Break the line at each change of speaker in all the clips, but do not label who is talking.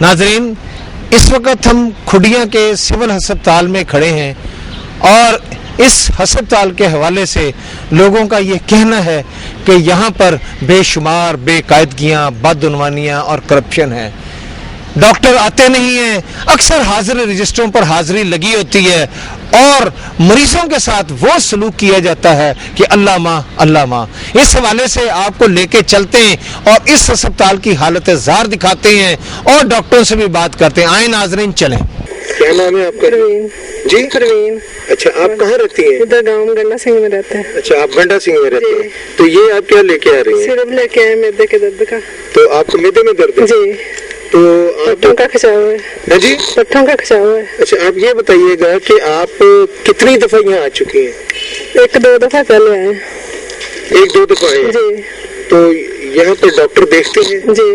नाज़रीन, इस वक्त हम खुडिया के सिविल हस्पताल में खड़े हैं और इस हस्पताल के हवाले से लोगों का ये कहना है कि यहाँ पर बेशुमार बेकायदगियाँ, बदउनवानियाँ और करप्शन है। डॉक्टर आते नहीं हैं, अक्सर हाजिरी रजिस्टरों पर हाजिरी लगी होती है और मरीजों के साथ वो सलूक किया जाता है कि अल्लाह माँ। इस हवाले से आपको लेके चलते हैं और इस अस्पताल की हालत ज़ार दिखाते हैं और डॉक्टरों से भी बात करते हैं। आए नाज़रीन, चलें।
क्या नाम है आपका? जी, परवीन। अच्छा, आप कहाँ रहती हैं?
इधर गाँव गंडा सिंह में रहते हैं।
अच्छा, आप गंडा सिंह में रहते हैं। तो ये आप क्या लेके आ रही हैं?
सिरप लेके आए मैदे के दर्द का।
तो आपको मैदे में दर्द है?
जी।
तो
पट्टों का खिंचाव है।
जी,
पट्टों का खिंचाव है।
अच्छा, आप ये बताइएगा कि आप कितनी दफा यहाँ आ चुकी हैं?
1-2 दफा पहले आए।
1-2 दफा आए? जी। तो यहाँ पर डॉक्टर देखते हैं?
जी।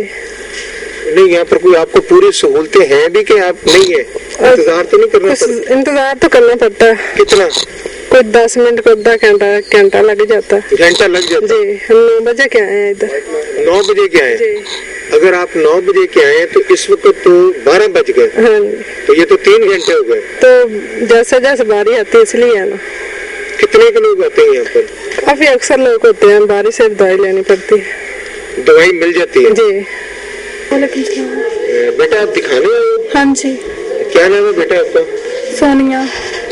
नहीं, यहाँ पर कोई आपको पूरी सहूलतें हैं भी कि आप नहीं है? इंतजार तो नहीं करना पड़ता?
इंतजार तो करना पड़ता है।
कितना?
कोई 10 मिनट को आधा घंटा लग जाता है।
घंटा लग जाता है?
जी। हम 9 बजे के आए हैं इधर।
9 बजे के आए?
जी।
अगर आप 9 बजे के आए तो इस वक्त तो 12 बज गए।
हाँ।
तो ये तो 3 घंटे हो गए।
तो जैसे जैसे बारी आती है इसलिए है ना।
कितने के लोग आते हैं यहाँ पर?
काफी अक्सर लोग होते हैं, बारी से दवाई लेनी पड़ती है।
दवाई मिल जाती है?
जी।
बेटा, आप दिखाने आए हो?
हाँ जी।
क्या नाम है बेटा आपका?
सोनिया।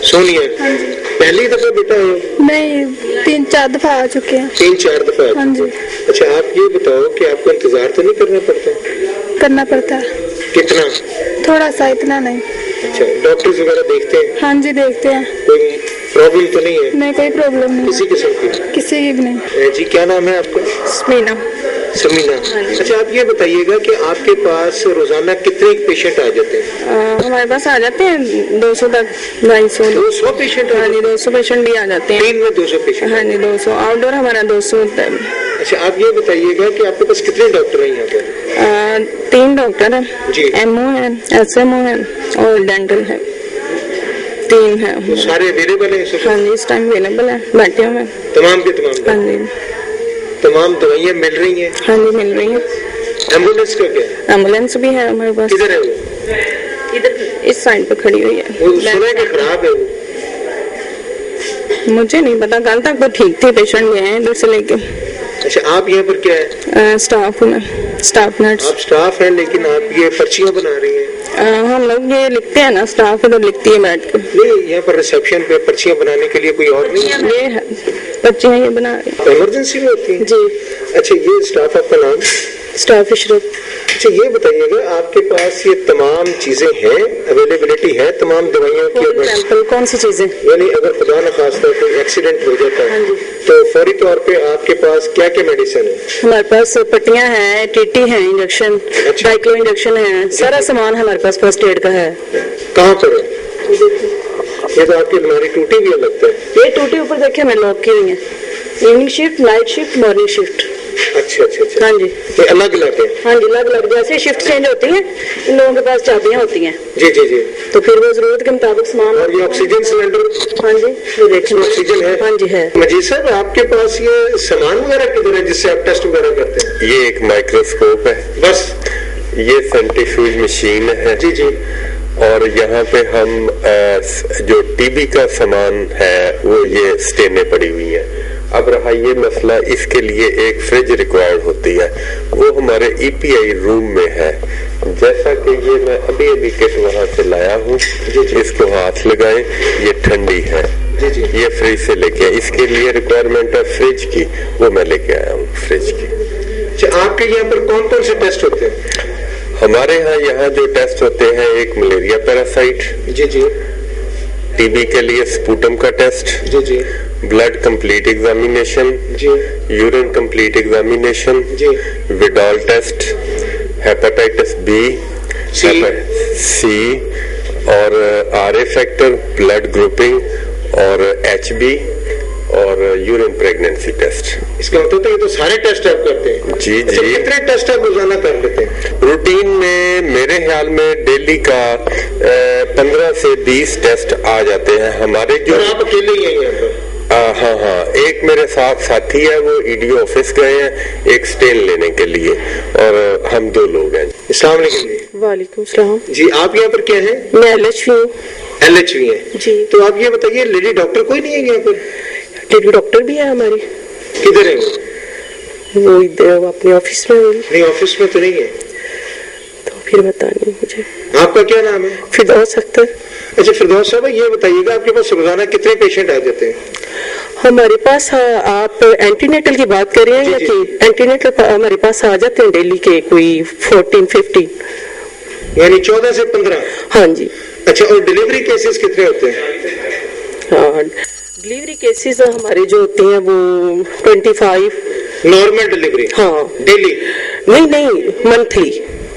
सोनिया।
हाँ जी।
पहली दफा बेटा आए हो?
नहीं, 3-4 दफा आ चुके हैं।
3-4 दफा?
हाँ जी।
अच्छा, आप ये बताओ कि आपको इंतजार तो नहीं करना पड़ता?
करना पड़ता है।
कितना?
थोड़ा सा, इतना नहीं।
अच्छा, डॉक्टर्स वगैरह देखते हैं?
हाँ जी, देखते हैं।
कोई प्रॉब्लम तो नहीं है?
नहीं, कोई प्रॉब्लम नहीं।
किसी किस्म की?
किसी की भी नहीं।
जी, क्या नाम है आपका?
समीना।
समीना। अच्छा, आप ये बताइएगा कि आपके पास रोजाना कितने पेशेंट आ जाते हैं?
हमारे पास आ जाते हैं 200 तक, 250।
200 पेशेंट?
हाँ जी, 200 पेशेंट भी आ जाते हैं।
दिन में 200 पेशेंट?
हाँ जी, 200। आउटडोर हमारा 200 होता है।
अच्छा, आप ये बताइएगा कि आपके पास कितने डॉक्टर हैं यहाँ पर?
3 डॉक्टर हैं जी। MO है, SMO है और डेंटल है। 3 है।
तो सारे अवेलेबल हैं?
हाँ जी, इस टाइम अवेलेबल है, बैठे हुए हैं
तमाम के तमाम?
हाँ जी।
तमाम दवाइयाँ मिल रही हैं?
हाँ जी, मिल रही हैं।
एम्बुलेंस का क्या?
एम्बुलेंस भी है हमारे पास।
किधर है वो?
इधर इस साइड पे खड़ी हुई है।
वो सुना है कि खराब है वो?
मुझे नहीं पता, कल तक तो ठीक थे, पेशेंट गए हैं इधर से लेके।
अच्छा, आप यहाँ पर क्या है?
स्टाफ में, स्टाफ नर्स।
आप स्टाफ हैं, लेकिन आप ये पर्चियाँ बना रही हैं?
हम लोग ये लिखते हैं ना, स्टाफ इधर लिखती है बैठ के।
नहीं, यहाँ पर रिसेप्शन पे पर्चियाँ बनाने के लिए कोई और नहीं है?
ये है पर्चियाँ, ये बना रही।
इमरजेंसी में होती है?
जी। अच्छा,
ये स्टाफ आपका नाम?
स्टाफ इशरत।
अच्छा, ये बताइएगा आपके पास ये तमाम चीजें हैं, अवेलेबिलिटी है तमाम दवाइयों की?
कौन सी चीजें?
यानी अगर खुदा न खास्ता कोई एक्सीडेंट हो जाता है तो फौरी तौर पे आपके पास क्या क्या मेडिसिन है? हमारे
पास पट्टियाँ हैं, टीटी है, इंजेक्शन, डाइक्लो इंजेक्शन है, सारा सामान हमारे पास फर्स्ट एड का है।
कहाँ पर है? ये तो आपकी बीमारी टूटी भी है लगता है।
ये टूटी ऊपर देखिए मैं लॉक की हुई है। Evening shift, night shift, morning shift.
अच्छा अच्छा अच्छा।
हाँ जी,
ये अलग अलग है?
हाँ जी, अलग अलग। जैसे शिफ्ट चेंज होती है, इन लोगों के पास चाबियां होती हैं।
जी जी जी।
तो फिर वो जरूरत के मुताबिक सामान।
और ये ऑक्सीजन सिलेंडर?
हाँ जी, ये देखिए
ऑक्सीजन है?
हाँ जी है।
मजीद साहब, आपके पास ये सामान वगैरह किधर है जिससे आप टेस्ट वगैरह करते हैं?
ये एक माइक्रोस्कोप है
बस।
ये सेंट्रीफ्यूज मशीन है
जी जी।
और यहाँ पे हम जो टीबी का सामान है वो ये स्टेने पड़ी हुई है। अब रहा ये मसला, इसके लिए एक फ्रिज रिक्वायर्ड होती है, वो हमारे EPI रूम में है। जैसा कि ये मैं अभी अभी किट वहाँ से लाया हूँ, इसको हाथ लगाएं, ये ठंडी है, ये फ्रिज से लेके आए। इसके लिए रिक्वायरमेंट है फ्रिज की, वो मैं लेके आया हूँ फ्रिज की।
अच्छा, आपके यहाँ पर कौन कौन से टेस्ट होते हैं?
हमारे यहाँ जो टेस्ट होते हैं, एक मलेरिया पैरासाइट,
जी जी,
टीबी के लिए स्पूटम का टेस्ट,
जी जी,
ब्लड कंप्लीट एग्जामिनेशन, जी, यूरिन कंप्लीट एग्जामिनेशन, जी, विडॉल टेस्ट, हेपेटाइटिस बी, सी और RA फैक्टर, ब्लड ग्रुपिंग और HB और यूरिन प्रेगनेंसी टेस्ट।
इसका मतलब ये तो सारे टेस्ट आप करते हैं?
जी जी।
कितने टेस्ट आप रोजाना कर लेते हैं?
रूटीन में मेरे ख्याल में डेली का 15 से 20 टेस्ट आ जाते हैं हमारे। जो
आप अकेले ही हैं यहाँ पर?
हाँ, एक मेरे साथ साथी है, वो EDO ऑफिस गए हैं एक स्टेन लेने के लिए, और हम 2 लोग हैं।
अस्सलाम वालेकुम।
वालेकुम सलाम।
जी आप यहाँ पर क्या हैं?
मैं LHV हूँ।
LHV हैं
जी।
तो आप ये बताइए लेडी डॉक्टर कोई नहीं है यहाँ पर?
लेडी डॉक्टर भी है हमारी।
किधर है
वो इधर वो अपने ऑफिस में होगी।
नहीं ऑफिस में तो नहीं है।
तो फिर बतानी मुझे।
आपका क्या नाम है?
फिरदौस अख्तर।
अच्छा फिरदौस साहब ये बताइएगा आपके पास रोजाना कितने पेशेंट आ जाते हैं?
हमारे पास आप एंटीनेटल की बात कर रहे हैं या कि एंटीनेटल हमारे पास आ जाते हैं डेली के कोई 14-15
यानी 14 से 15?
हाँ जी।
अच्छा और डिलीवरी केसेस कितने होते हैं?
हाँ डिलीवरी केसेस हमारे जो होते हैं वो 25।
Normal delivery?
हाँ।
डेली?
नहीं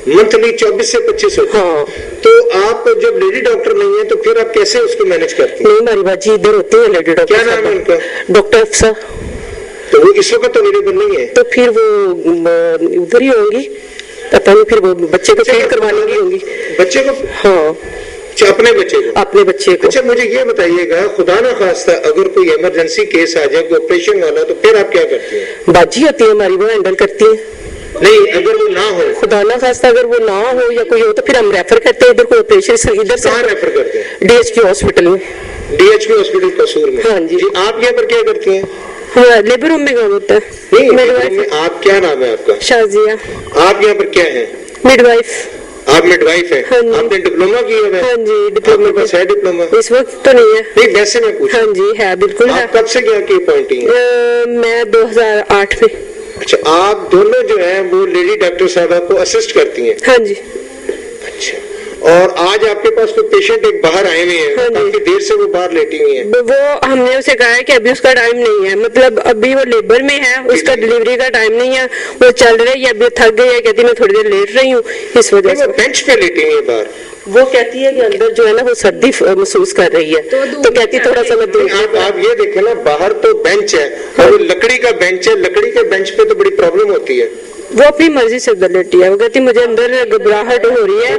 मंथली
24 से 25 होते हैं।
हाँ।
तो आप जब लेडी डॉक्टर नहीं है तो फिर आप कैसे उसको मैनेज करती हैं?
नहीं हमारी बाजी इधर होती है लेडी डॉक्टर।
क्या नाम है उनका?
डॉक्टर अफसा।
तो वो इस वक्त अवेलेबल नहीं है?
तो फिर वो उधर ही होंगी, पता नहीं फिर वो बच्चे को फीड करवाने की होंगी।
बच्चे को?
हाँ
अपने बच्चे को?
अपने बच्चे को।
अच्छा मुझे ये बताइएगा खुदा ना खास्ता अगर कोई इमरजेंसी केस आ जाए कोई ऑपरेशन वाला तो फिर आप क्या करती हैं?
बाजी होती है हमारी, वो हैंडल करती है।
नहीं अगर वो ना हो,
खुदा ना खास्ता अगर वो ना हो या कोई हो तो फिर हम रेफर करते हैं इधर को ऑपरेशन से। इधर से
कहाँ रेफर करते हैं?
DHQ हॉस्पिटल में।
DHQ हॉस्पिटल कसूर में?
हाँ जी।
आप यहाँ पर क्या करती हैं?
हाँ लेबर रूम में काम होता है।
नहीं आप क्या नाम है आपका?
शाजिया। आप
यहाँ पर क्या है?
मिडवाइफ।
आप मिडवाइफ है?
हाँ जी।
आपने डिप्लोमा किया है?
हाँ जी डिप्लोमा।
आपके पास है डिप्लोमा?
इस वक्त तो नहीं है।
नहीं वैसे मैं पूछूं।
हाँ जी है बिल्कुल है।
आप कब से क्या की अपॉइंटिंग है?
मैं 2008 में।
अच्छा आप दोनों जो है वो लेडी डॉक्टर साहब को असिस्ट करती हैं?
हाँ जी।
अच्छा और आज आपके पास कोई पेशेंट एक बाहर आए हुए हैं?
हाँ
काफी देर से वो बाहर लेटी हुई है।
वो हमने उसे कहा है कि अभी उसका टाइम नहीं है, मतलब अभी वो लेबर में है, उसका डिलीवरी का टाइम नहीं है, वो चल रही है, अभी थक गई है, कहती मैं थोड़ी देर लेट रही हूँ इस वजह से।
बेंच पे लेटी हुई है बाहर?
वो कहती है कि अंदर जो है ना वो सर्दी महसूस कर रही है तो कहती थोड़ा सा मैं दूर।
आप ये देखें ना बाहर तो बेंच है और लकड़ी का बेंच है, लकड़ी के बेंच पे तो बड़ी प्रॉब्लम होती है।
वो अपनी मर्जी से अंदर लेटी है, वो कहती मुझे अंदर घबराहट हो रही है।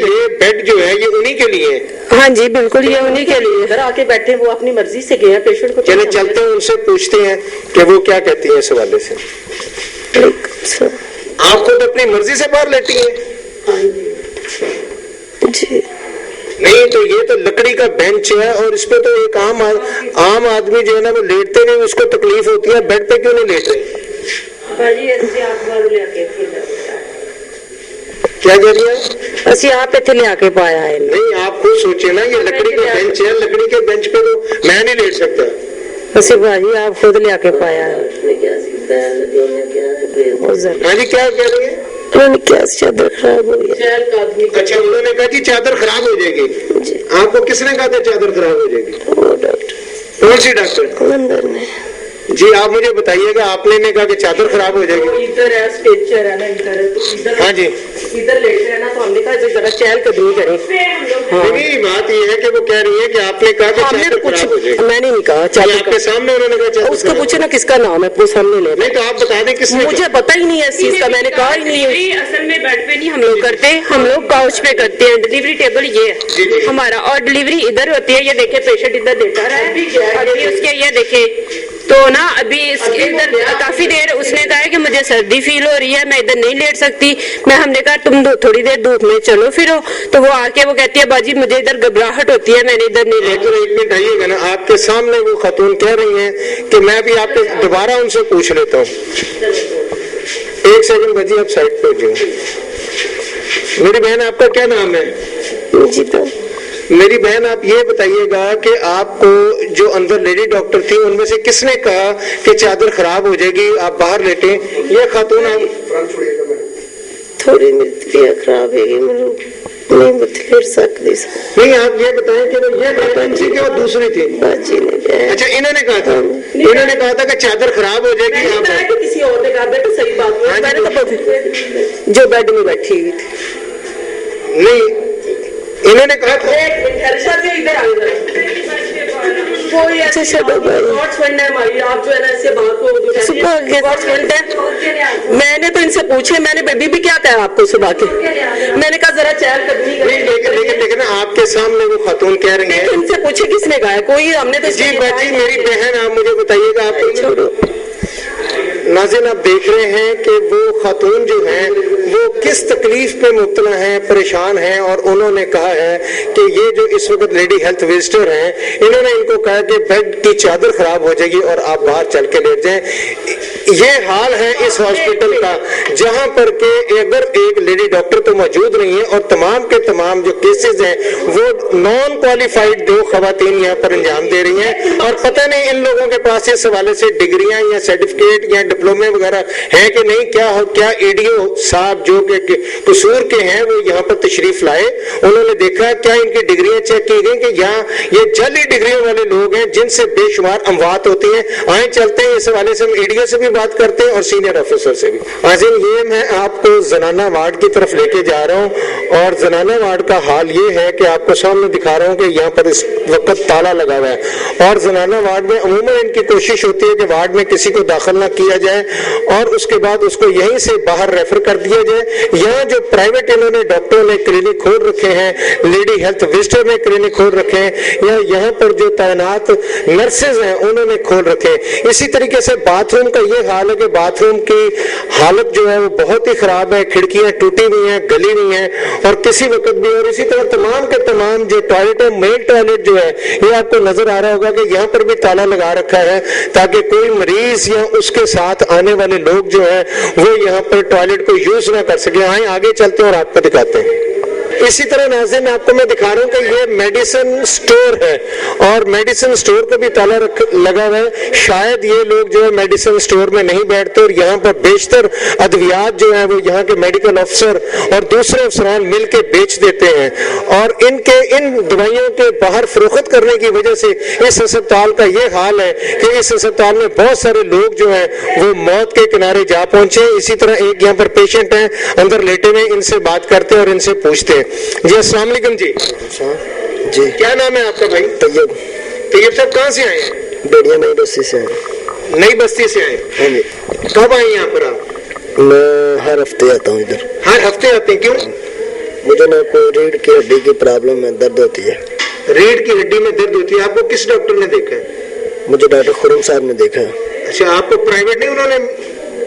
ये बेड जो है ये उन्हीं के लिए है?
हाँ जी बिल्कुल ये उन्हीं के लिए। इधर आके बैठे वो अपनी मर्जी से गए हैं पेशेंट को।
चले चलते हैं उनसे पूछते हैं कि वो क्या कहती है इस हवाले से। आप खुद अपनी मर्जी से बाहर लेटी है?
जी
नहीं तो ये तो लकड़ी का बेंच है और इस पे तो एक आम आदमी जो है ना वो लेटते नहीं उसको तकलीफ होती है, बेड पे क्यों नहीं लेट रहे? क्या कह रही है?
ਅਸੀਂ ਆਪ ਇੱਥੇ ਲਿਆ ਕੇ ਪਾਇਆ है।
नहीं आप खुद सोचे ना ये लकड़ी का बेंच है, लकड़ी के बेंच पे तो मैं नहीं लेट सकता।
ਅਸੀਂ भाजी आप खुद लिया के पाया है।
हाँ जी क्या कह रही है?
उन्होंने क्या चादर खराब हो गई।
अच्छा उन्होंने कहा जी चादर खराब हो जाएगी। आपको किसने कहा था चादर खराब हो जाएगी?
वो डॉक्टर।
कौन सी डॉक्टर?
अंदर में।
जी आप मुझे बताइएगा आपने ने कहा कि चादर खराब हो जाएगी।
इधर है स्ट्रेचर है ना इधर।
हाँ जी
इधर लेटे है ना तो हमने कहा जरा चहल कदमी करें।
नहीं बात ये है कि वो कह रही है कि आपने कहा कि चादर खराब हो जाएगी।
मैंने नहीं कहा चादर।
आपके सामने उन्होंने कहा चादर।
उसको पूछे ना किसका नाम है वो सामने ले।
नहीं तो आप बता दें किसने?
मुझे पता ही नहीं है इस चीज का, मैंने कहा ही नहीं है। असल में बेड पे नहीं हम लोग करते, हम लोग काउच पे करते हैं। डिलीवरी टेबल ये है हमारा और डिलीवरी इधर होती है। ये देखे पेशेंट इधर लेटा रहा है अभी उसके ये देखे तो ना अभी इधर काफी देर उसने कहा कि मुझे सर्दी फील हो रही है मैं इधर नहीं लेट सकती। हमने कहा तुम थोड़ी देर धूप में चलो फिरो तो वो आके वो कहती है बाजी मुझे इधर घबराहट होती है मैंने इधर नहीं लेट।
एक मिनट आइएगा ना आपके सामने वो खातून कह रही हैं कि मैं भी आपके दोबारा उनसे पूछ लेता हूँ। एक सेकंड बाजी आप साइड पे हो जाओ। मेरी बहन आपका क्या नाम है?
जी तो
मेरी बहन आप ये बताइएगा कि आपको जो अंदर लेडी डॉक्टर थी उनमें से किसने कहा कि चादर खराब हो जाएगी आप बाहर लेटे? ये खातून आप
थोड़ी मिर्तियाँ खराब है नहीं लेट सकती।
नहीं आप ये बताएं कि ये वैकेंसी क्या दूसरी थी?
बाजी ने
अच्छा इन्होंने कहा था कि चादर खराब हो जाएगी।
आप किसी और ने कहा बेटा सही बात है मैंने तो जो बेड में बैठी हुई थी।
नहीं इन्होंने कहा था
इधर कोई अच्छा हमारी आप जो है ना इससे बात को मैंने तो इनसे पूछे मैंने बेबी भी क्या कहा आपको सुबह के मैंने कहा जरा चहल कदमी करें।
लेकिन आपके सामने वो खातून कह रही है।
इनसे पूछे किसने कहा है कोई हमने तो।
जी बाजी मेरी बहन आप मुझे बताइएगा आप छोड़ो नाज़रीन आप देख रहे हैं कि वो खातून जो हैं वो किस तकलीफ पे मुब्तला हैं, परेशान हैं, और उन्होंने कहा है कि ये जो इस वक्त लेडी हेल्थ विजिटर हैं, इन्होंने इनको कहा कि बेड की चादर खराब हो जाएगी और आप बाहर चल के लेट जाएं। ये हाल है इस हॉस्पिटल का, जहां पर के अगर एक लेडी डॉक्टर तो मौजूद नहीं है और तमाम के तमाम जो केसेस हैं वो नॉन क्वालिफाइड दो खवातीन यहाँ पर अंजाम दे रही हैं, और पता नहीं इन लोगों के पास इस हवाले से डिग्रियां या सर्टिफिकेट या डिप्लोमे वगैरह है कि नहीं। क्या ईडीओ साहब जो कि कसूर के हैं वो यहाँ पर तशरीफ लाए, उन्होंने देखा क्या इनकी डिग्रियां चेक की गई कि यहाँ ये जली डिग्रियों वाले लोग हैं जिनसे बेशुमार अमवात होती हैं। आए चलते हैं इस हवाले से हम ईडीओ से भी बात करते हैं और सीनियर ऑफिसर से भी। आज़िम, ये मैं आपको जनाना वार्ड की तरफ लेके जा रहा हूँ और जनाना वार्ड का हाल ये है कि आपको सामने दिखा रहा हूँ कि यहाँ पर इस वक्त ताला लगा हुआ है, और जनाना वार्ड में अमूमन इनकी कोशिश होती है कि वार्ड में किसी को दाखिल ना किया जाए और उसके बाद उसको यहीं से बाहर रेफर कर दिया जाए। यहाँ जो प्राइवेट इन्होंने डॉक्टरों ने क्लिनिक खोल रखे हैं, लेडी हेल्थ विजिटर ने क्लिनिक खोल रखे हैं, या यहाँ पर जो तैनात नर्सेज हैं उन्होंने खोल रखे हैं। इसी तरीके से बाथरूम का ये हाल है कि बाथरूम की हालत जो है वो बहुत ही खराब है, खिड़कियां टूटी हुई हैं, गली हुई हैं और किसी वक्त भी, और इसी तरह तमाम के तमाम जो टॉयलेट है, मेल टॉयलेट जो है ये आपको नजर आ रहा होगा कि यहाँ पर भी ताला लगा रखा है ताकि कोई मरीज या उसके साथ आने वाले लोग जो है वो यहाँ पर टॉयलेट को यूज ना कर सके। आए आगे चलते हैं और आपको दिखाते हैं। इसी तरह नाज़रीन आपको मैं दिखा रहा हूँ कि ये मेडिसिन स्टोर है और मेडिसिन स्टोर को भी ताला लगा हुआ है। शायद ये लोग जो है मेडिसिन स्टोर में नहीं बैठते और यहाँ पर बेशतर अद्वियात जो है वो यहाँ के मेडिकल अफसर और दूसरे अफसरान मिल के बेच देते हैं, और इनके इन दवाइयों के बाहर फरोख्त करने की वजह से इस अस्पताल का ये हाल है कि इस अस्पताल में बहुत सारे लोग जो है वो मौत के किनारे जा पहुंचे। इसी तरह एक यहाँ पर पेशेंट है अंदर लेटे हुए, इनसे बात करते हैं और इनसे पूछते हैं। जी अस्सलाम वालेकुम जी।
जी
क्या नाम है आपका भाई?
तैयब।
तैयब साहब कहाँ से आए हैं?
बेड़िया नई बस्ती से आए।
नई बस्ती से आए?
हाँ जी।
कब आए यहाँ पर आप?
मैं हर हफ्ते आता हूँ इधर।
हर हफ्ते आते हैं? क्यों?
मुझे ना कोई रीढ़ की हड्डी की प्रॉब्लम है, दर्द होती है।
रीढ़ की हड्डी में दर्द होती है? आपको किस डॉक्टर ने देखा है?
मुझे डॉक्टर खुरम साहब ने देखा है।
अच्छा, आपको प्राइवेट नहीं उन्होंने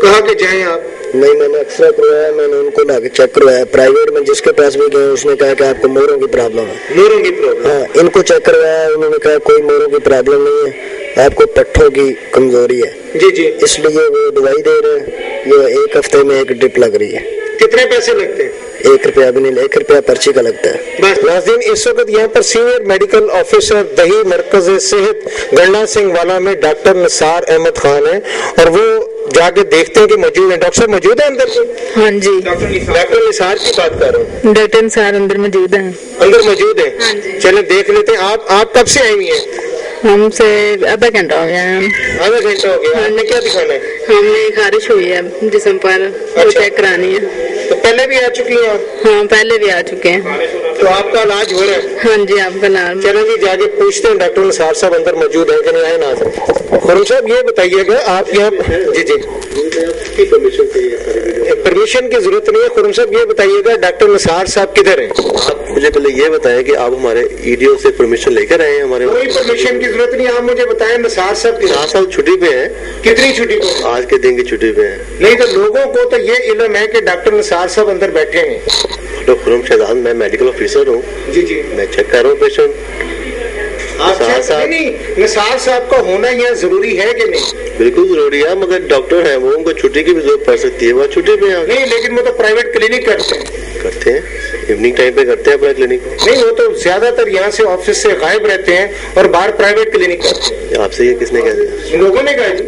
कहा कि जाएं आप?
नहीं, मैंने एक्सरे करवाया, मैंने उनको लाके चेक करवाया। प्राइवेट में जिसके पास भी गए उसने कहा कि आपको मोरों की प्रॉब्लम है।
मोरों की प्रॉब्लम?
हाँ, इनको चेक करवाया, उन्होंने कहा कोई मोरों की प्रॉब्लम नहीं है, आपको पट्ठों की कमजोरी है।
जी जी।
इसलिए वो दवाई दे रहे हैं। ये एक हफ्ते में एक ड्रिप लग रही है।
कितने पैसे लगते हैं?
1 रुपया भी नहीं, 1 रुपया पर्ची का लगता है
बस। नाज़रीन, इस वक्त यहाँ पर सीनियर मेडिकल ऑफिसर दही मरकज सेहत गंडा सिंह वाला में डॉक्टर निसार अहमद खान है और वो जाके देखते हैं कि मौजूद है। डॉक्टर साहब मौजूद है अंदर?
हाँ जी,
डॉक्टर निसार की बात कर रहा हूँ।
डॉक्टर निसार अंदर मौजूद है।
अंदर मौजूद है?
हाँ जी।
चले देख लेते हैं। आप कब से आई हुई हैं?
हमसे आधा घंटा हो गया है।
आधा घंटा हो गया? हमने क्या दिखाना है?
हमें खारिश हुई है जिस्म पर, वो चेक करानी है।
तो पहले भी आ चुकी हैं आप?
हाँ, पहले भी आ चुके हैं।
तो आपका इलाज हो रहा है?
हाँ जी, आपका नाम?
चलो जी, जाके पूछते हैं डॉक्टर निसार साहब अंदर मौजूद है कि नहीं। आए ना खुरम साहब, ये बताइएगा आप यहाँ। जी जी, परमिशन की जरूरत नहीं है। खुरम साहब ये बताइएगा डॉक्टर निसार साहब किधर हैं?
आप मुझे पहले ये बताएं कि आप हमारे ईडीओ से परमिशन लेकर आए हैं? हमारे
कोई परमिशन की जरूरत नहीं, आप मुझे बताएं निसार साहब किधर?
निसार साहब छुट्टी पे हैं।
कितनी छुट्टी पे?
आज के दिन की छुट्टी पे हैं।
नहीं तो लोगों को तो ये इल्म है कि डॉक्टर निसार साहब अंदर बैठे हैं।
डॉक्टर खुरम शहजाद, मैं मेडिकल ऑफिसर हूँ।
जी जी।
मैं चेक कर रहा हूँ पेशेंट।
नहीं, निसार साहब का होना यहाँ जरूरी है कि नहीं?
बिल्कुल जरूरी है, मगर डॉक्टर हैं वो, उनको छुट्टी की भी जरूरत पड़ सकती है, वो छुट्टी पे हैं।
नहीं, लेकिन वो तो प्राइवेट क्लिनिक करते हैं,
इवनिंग टाइम पे करते हैं अपना क्लिनिक।
नहीं, वो तो ज्यादातर यहाँ से ऑफिस से गायब रहते हैं और बाहर प्राइवेट क्लिनिक करते हैं।
आपसे ये किसने कह दिया?
लोगों ने कहा जी।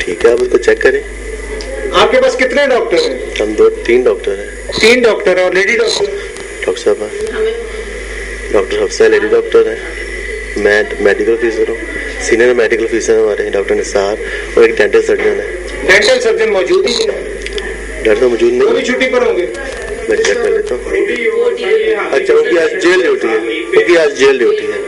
ठीक है, आप उसको चेक करें।
आपके पास कितने डॉक्टर हैं?
हम 2-3 डॉक्टर हैं।
3 डॉक्टर है और लेडी डॉक्टर?
डॉक्टर साहब, डॉक्टर हफ्सा लेडी डॉक्टर है, मैं मेडिकल ऑफिसर हूँ, सीनियर मेडिकल ऑफिसर हमारे डॉक्टर निसार, और एक डेंटल सर्जन है।
डेंटल सर्जन मौजूद ही नहीं?
डॉक्टर मौजूद नहीं।
वो भी छुट्टी पर होंगे?
मैं चेक कर लेता हूँ। अच्छा, उनकी आज जेल ड्यूटी है, उनकी आज जेल ड्यूटी है।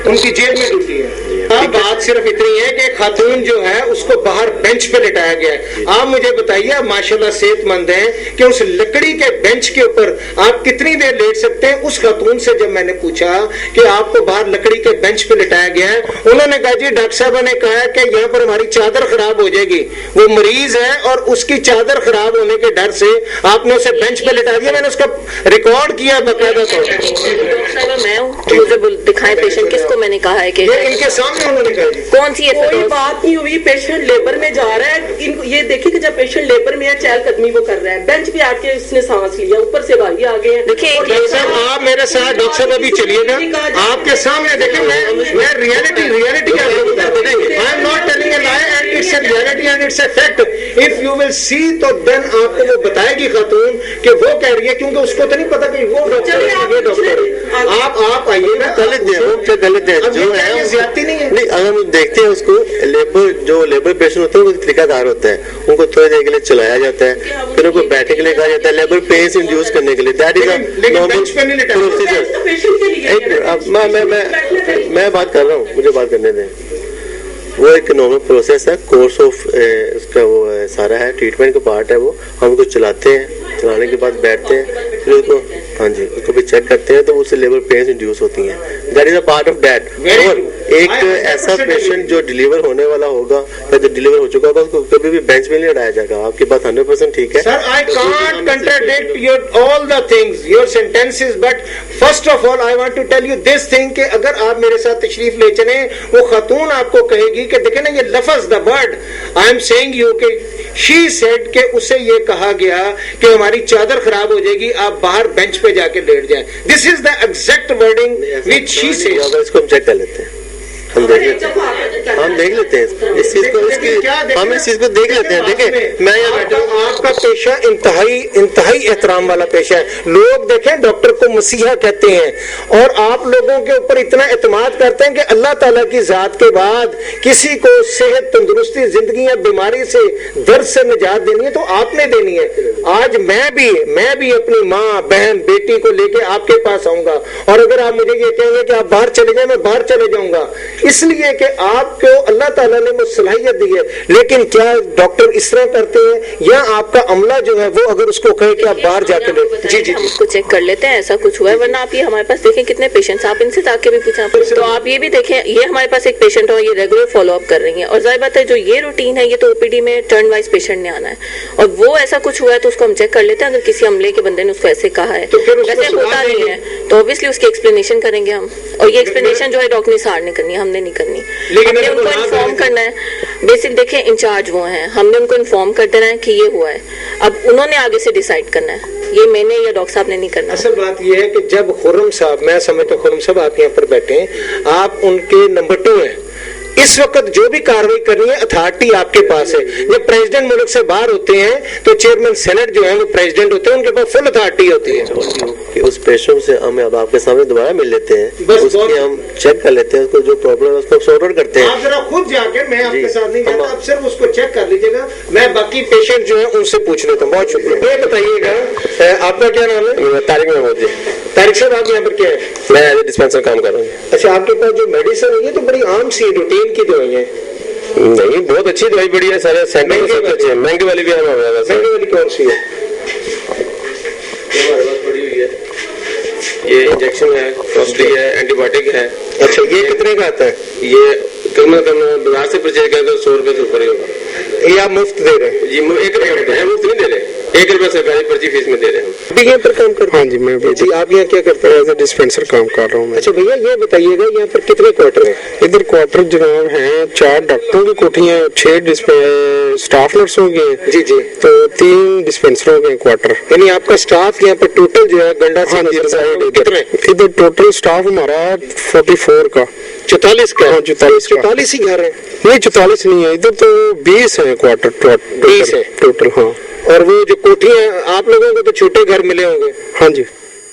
उनकी जेब में ड्यूटी है। अब बात सिर्फ इतनी है कि खातून जो है उसको बाहर बेंच पे लिटाया गया है। आप मुझे बताइए, आप माशाल्लाह सेहतमंद हैं, कि उस लकड़ी के बेंच के ऊपर आप कितनी देर लेट सकते हैं? उस खातून से जब मैंने पूछा कि आपको बाहर लकड़ी के बेंच पे लिटाया गया है, उन्होंने कहा जी डॉक्टर साहब ने कहा कि यहाँ पर हमारी चादर खराब हो जाएगी। वो मरीज है और उसकी चादर खराब होने के डर से आपने उसे बेंच पे लिटा दिया। मैंने उसका रिकॉर्ड किया बकायदा तौर पर।
मैं हूँ, मुझे दिखाए पेशेंट, किसको मैंने कहा है कि
इनके सामने उन्होंने कहा
कौन सी
कोई बात नहीं हुई, पेशेंट लेबर में जा रहा है। ये देखिए कि जब पेशेंट लेबर में है, चहलकदमी वो कर रहा है, बेंच पे आके इसने सांस लिया, ऊपर से भाई आ गए हैं।
देखिए
आप मेरे साथ डॉक्टर साहब अभी चलिएगा, आपके सामने देखिए, मैं रियलिटी आपको बता दूं। I am not telling a lie and it's a reality and it's a fact. If you will see तो देन आपको वो बताएगी खातून कि वो कह रही है, क्योंकि उसको तो नहीं पता कि वो डॉक्टर है, ये डॉक्टर है। आप आइएगा,
गलत है जो है
ज्यादती नहीं है।
नहीं, अगर हम देखते हैं उसको, लेबर पेशेंट होते हैं वो तरीकाकार होता है, उनको थोड़ी देर के लिए चलाया जाता है, फिर उनको बैठने के लिए कहा जाता है लेबर पेन इंड्यूस करने के लिए। दैट इज मैं बात कर रहा हूँ, मुझे बात करने दें। वो एक नॉर्मल प्रोसेस है, कोर्स ऑफ उसका वो सारा है, ट्रीटमेंट का पार्ट है वो। हम उसको चलाते हैं, चलाने के बाद बैठते हैं, फिर उसको हाँ जी उसको भी चेक करते हैं, तो उससे लेबर पेन इंड्यूस होती हैं। That is a part of that. और एक ऐसा पेशेंट जो डिलीवर होने वाला होगा या जो डिलीवर हो चुका होगा, उसको कभी भी बेंच में नहीं लड़ाया जाएगा। आपकी बात 100% ठीक है
sir. I can't contradict your all the things, your sentences, but first of all I want to tell you this thing कि अगर आप मेरे साथ तशरीफ ले चले, वो खातून आपको कहेगी कि देखे ना ये लफ्ज, the word I am saying you कि शी सेड के उसे ये कहा गया कि हमारी चादर खराब हो जाएगी, आप बाहर बेंच पे जाके लेट जाएं। This is the exact wording which she said.
इसको हम चेक कर लेते हैं, हम देख लेते हैं इस चीज को, हम इस चीज को देख लेते हैं। देखिए मैं यहाँ बैठा हूँ,
आपका पेशा इंतहाई एहतराम वाला पेशा है। लोग देखें डॉक्टर को मसीहा कहते हैं और आप लोगों के ऊपर इतना एतमाद करते हैं कि अल्लाह ताला की जात के बाद किसी को सेहत, तंदुरुस्ती, जिंदगी या बीमारी से, दर्द से निजात देनी है तो आपने देनी है। आज मैं भी अपनी माँ, बहन, बेटी को लेके आपके पास आऊंगा और अगर आप मुझे ये कहेंगे कि आप बाहर चले जाए, मैं बाहर चले जाऊंगा, इसलिए कि आपको अल्लाह ताला ने वो सलाहियत दी है। लेकिन क्या डॉक्टर इस तरह करते हैं या आपका अमला जो है वो अगर उसको कहे कि आप बाहर जाकर जी
हम उसको चेक कर लेते हैं, ऐसा कुछ हुआ है। वरना आप ये हमारे पास देखें कितने पेशेंट्स, आप इनसे जाके भी पूछें। तो आप ये भी देखें, ये हमारे पास एक पेशेंट हो, ये रेगुलर फॉलो अप कर रही है और जाहिर बात है जो ये रूटीन है, ये तो ओपीडी में टर्न वाइज पेशेंट ने आना है और वो ऐसा कुछ हुआ है तो उसको हम चेक कर लेते हैं। अगर किसी अमले के बंदे ने उसको ऐसे कहा है, वैसे होता नहीं है, तो ऑब्वियसली उसकी एक्सप्लेनेशन करेंगे हम। और ये एक्सप्लेनेशन जो है डॉक्टर निसार ने करनी है, हमने नहीं करनी। हमने उनको इन्फॉर्म करना है। बेसिक देखें इंचार्ज वो हैं, हमने उनको इन्फॉर्म कर देना है कि ये हुआ है, अब उन्होंने आगे से डिसाइड करना है, ये मैंने या डॉक्टर साहब ने नहीं करना।
असल बात ये है कि जब खुर्रम साहब, मैं समझता हूँ खुर्रम साहब आप यहाँ पर बैठे हैं, आप उनके नंबर 2 हैं। इस वक्त जो भी कार्रवाई करनी है अथॉरिटी आपके पास है। जब प्रेसिडेंट मुल्क से बाहर होते हैं तो चेयरमैन सेनेट जो है वो प्रेसिडेंट होते हैं, उनके पास फुल अथॉरिटी होती है।
कि उस पेशेंट से हम अब आपके सामने दोबारा मिल लेते हैं, उसकी हम चेक कर लेते हैं, उसको जो प्रॉब्लम है उसको सॉर्ट आउट करते हैं।
आप जरा खुद जाके, मैं आपके साथ नहीं जाता, आप सिर्फ उसको चेक कर लीजिएगा, मैं बाकी पेशेंट जो है उनसे पूछ लेता हूँ। बहुत शुक्रिया। ये बताइएगा आपका क्या नाम है?
तारिक महमूद जी।
तारिक साहब आप यहाँ पर क्या है?
मैं एज ए डिस्पेंसर काम कर रहा हूँ।
अच्छा, आपके पास जो मेडिसिन है ये तो बड़ी आम सी रूटीन की दवाई है।
नहीं, बहुत अच्छी दवाई पड़ी है, सारे सेंटर में सबसे अच्छी है। महंगी वाली भी हमें होगा।
महंगी वाली कौन सी है?
हमारे पास पड़ी हुई है, ये इंजेक्शन है, कॉस्टली है, एंटीबायोटिक है।
अच्छा, ये कितने का आता है?
ये कम बाजार से परचेज करें तो 100 रुपए से ऊपर ही होगा।
ये आप मुफ्त दे रहे हैं?
जी 1 रुपया मुफ्त नहीं दे रहे, 1 रुपया सरकारी पर्ची फीस में दे रहे हैं।
अभी यहाँ पर काम करते हैं?
हाँ जी, मैं
जी। आप यहाँ क्या करते हैं?
एज ए डिस्पेंसर काम कर रहा हूँ।
अच्छा भैया, ये बताइएगा यहाँ पर कितने क्वार्टर हैं?
इधर क्वार्टर जनाब हैं 4 डॉक्टरों की कोठियाँ, 6 स्टाफ नर्सों की हैं
जी जी,
तो 3 डिस्पेंसरों के क्वार्टर।
यानी आपका स्टाफ यहाँ पर टोटल जो है गंडा से कितने?
इधर टोटल स्टाफ हमारा 44 का।
44 का?
हाँ,
44 ही घर है?
नहीं 44 नहीं है, इधर तो 20 है क्वार्टर।
20 है
टोटल। हाँ।
और वो जो कोठी है आप लोगों को तो छोटे घर मिले होंगे?
हाँ जी।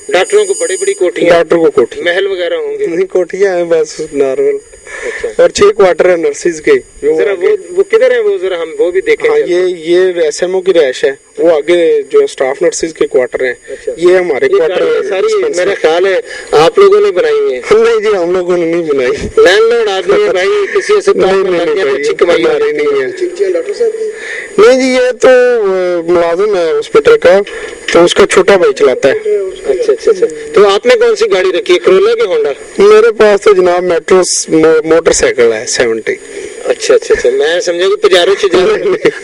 डॉक्टरों को बड़ी बड़ी कोठियाँ,
डॉक्टर को कोठी,
महल वगैरह होंगे?
नहीं कोठियाँ हैं बस नॉर्मल।
अच्छा।
और 6 क्वार्टर है नर्सिस के।
जरा वो किधर है, वो जरा हम वो भी देखें।
हाँ, ये SMO की रैश है, वो आगे जो स्टाफ नर्सिस के क्वार्टर हैं।
अच्छा।
ये हमारे क्वार्टर है
सारी, मेरा ख्याल है आप लोगों ने बनाई है?
नहीं जी, हम लोगों ने नहीं बनाई।
लैंडलॉर्ड आदमी है भाई, किसी अस्पताल में लग गया, अच्छी कमाई आ रही नहीं है।
नहीं जी, ये तो मुलाजिम है हॉस्पिटल का, तो उसका छोटा भाई चलाता है।
अच्छा अच्छा अच्छा। तो आपने कौन सी गाड़ी रखी है, करोला की होंडा?
मेरे पास तो जनाब मेट्रो मोटरसाइकिल है 70।
अच्छा अच्छा अच्छा, मैं समझा कि पजारो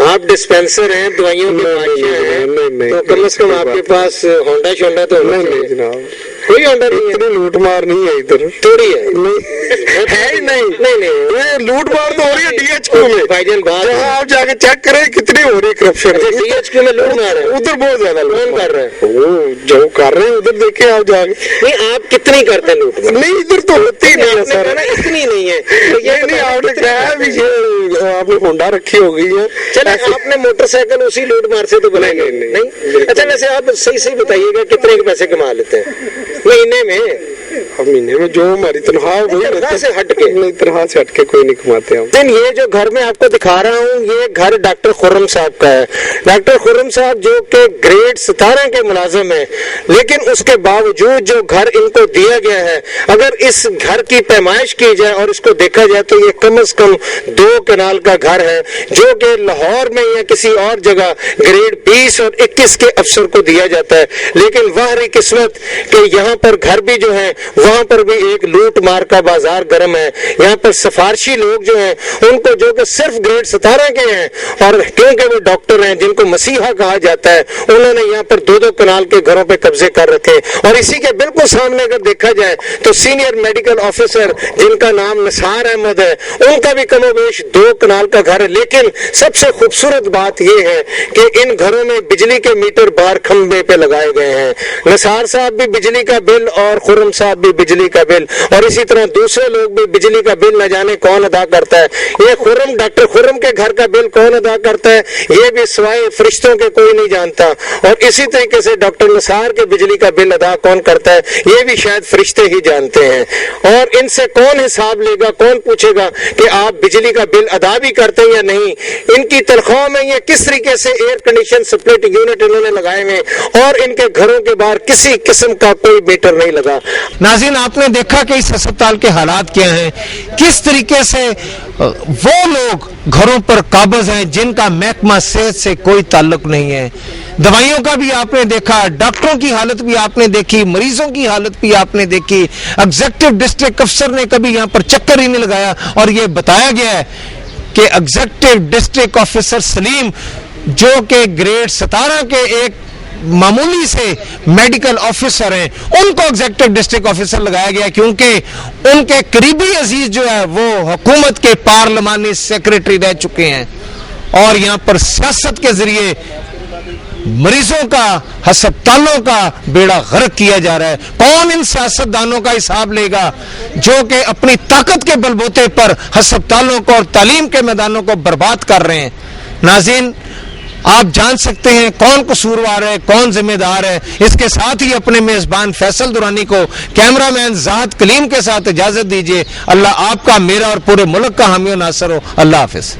आप डिस्पेंसर हैं, दवाइयों के बादशाह हैं, तो कम से कम आपके पास होंडा शोंडा तो
नहीं जनाब,
कोई होंडा नहीं है?
इतनी लूट मार नहीं है इधर,
थोड़ी है।
है ही नहीं। ये लूट मार तो हो रही है DHQ में
भाईजान, बात
जहाँ आप जाके चेक करें कितनी हो रही है करप्शन।
DHQ में लूट मार है
उधर बहुत ज्यादा
कौन कर रहा है?
वो जो कर रहे हैं उधर देखे आप जाके।
नहीं, आप कितनी करते हैं लूट?
नहीं, इधर तो होती नहीं है सर,
इतनी नहीं है।
ये नहीं, आपने कहा भी ये आपने होंडा रखी हो गई है।
चले, आपने मोटरसाइकिल उसी लूट मार से तो बनाई नहीं? अच्छा, वैसे आप सही सही बताइएगा कितने के पैसे कमा लेते हैं महीने में?
महीने में जो हमारी तनख्वाह
तनख्वाह से हट के?
नहीं, तनख्वाह से हट के कोई नहीं कमाते हम।
लेकिन ये जो घर में आपको दिखा रहा हूँ, ये घर डॉक्टर खुर्रम साहब का है। डॉक्टर खुर्रम साहब जो कि ग्रेड 17 के मुलाजिम है, लेकिन उसके बावजूद जो घर इनको दिया गया है, अगर इस घर की पैमाइश की जाए और इसको देखा जाए तो ये कम से कम 2 कनाल का घर है, जो कि लाहौर में या किसी और जगह ग्रेड 20 और 21 के अफसर को दिया जाता है। लेकिन वह रही किस्मत कि यहाँ पर घर भी जो है वहां पर भी एक लूट मार का बाजार गर्म है। यहाँ पर सिफारशी लोग जो हैं उनको, जो कि सिर्फ ग्रेड 17 के हैं और क्योंकि वो डॉक्टर हैं जिनको मसीहा कहा जाता है, उन्होंने यहाँ पर 2-2 कनाल के घरों पे कब्जे कर रखे। और इसी के बिल्कुल सामने अगर देखा जाए तो सीनियर मेडिकल ऑफिसर जिनका नाम निसार अहमद है, उनका भी कमोबेश 2 कनाल का घर है। लेकिन सबसे खूबसूरत बात यह है कि इन घरों में बिजली के मीटर बाहर खंबे पे लगाए गए हैं। निसार साहब भी बिजली का बिल और खुर्रम साहब भी बिजली का बिल, और इसी तरह दूसरे लोग भी बिजली का बिल न जाने कौन अदा करता है। ये खुर्रम, डॉक्टर खुर्रम के घर का बिल कौन अदा करता है, ये भी सिवाय फरिश्तों के कोई नहीं जानता। और इसी तरीके से डॉक्टर निसार के बिजली का बिल अदा कौन करता है, ये भी शायद फरिश्ते ही जानते हैं। और इनसे कौन हिसाब लेगा, कौन पूछेगा कि आप बिजली का बिल अदा भी करते हैं या नहीं। इनकी तनख्वाह में ये किस तरीके से एयर कंडीशन स्प्लिट यूनिट इन्होंने लगाए हुए, और इनके घरों के बाहर किसी किस्म का कोई मीटर नहीं लगा।
नाज़रीन, आपने देखा कि इस अस्पताल के हालात क्या हैं, किस तरीके से वो लोग घरों पर काबिज हैं जिनका महकमा सेहत से कोई ताल्लुक नहीं है। दवाइयों का भी आपने देखा, डॉक्टरों की हालत भी आपने देखी, मरीजों की हालत भी आपने देखी। एग्जीक्यूटिव डिस्ट्रिक्ट अफसर ने कभी यहाँ पर चक्कर ही नहीं लगाया, और ये बताया गया है कि एग्जीक्यूटिव डिस्ट्रिक्ट ऑफिसर सलीम जो कि ग्रेड 17 के एक मामूली से मेडिकल ऑफिसर हैं, उनको एग्जीक्यूटिव डिस्ट्रिक्ट ऑफिसर लगाया गया क्योंकि उनके करीबी अजीज जो है वो हुकूमत के पार्लिमानी सेक्रेटरी रह चुके हैं। और यहाँ पर सियासत के जरिए मरीजों का, अस्पतालों का बेड़ा गर्क किया जा रहा है। कौन इन सियासतदानों का हिसाब लेगा जो कि अपनी ताकत के बलबूते पर अस्पतालों को और तालीम के मैदानों को बर्बाद कर रहे हैं। नाज़रीन, आप जान सकते हैं कौन कसूरवार है, कौन जिम्मेदार है। इसके साथ ही अपने मेजबान फैसल दुरानी को, कैमरामैन ज़ाहद कलीम के साथ इजाजत दीजिए। अल्लाह आपका, मेरा और पूरे मुल्क का हामी और नासर हो। अल्लाह हाफिज।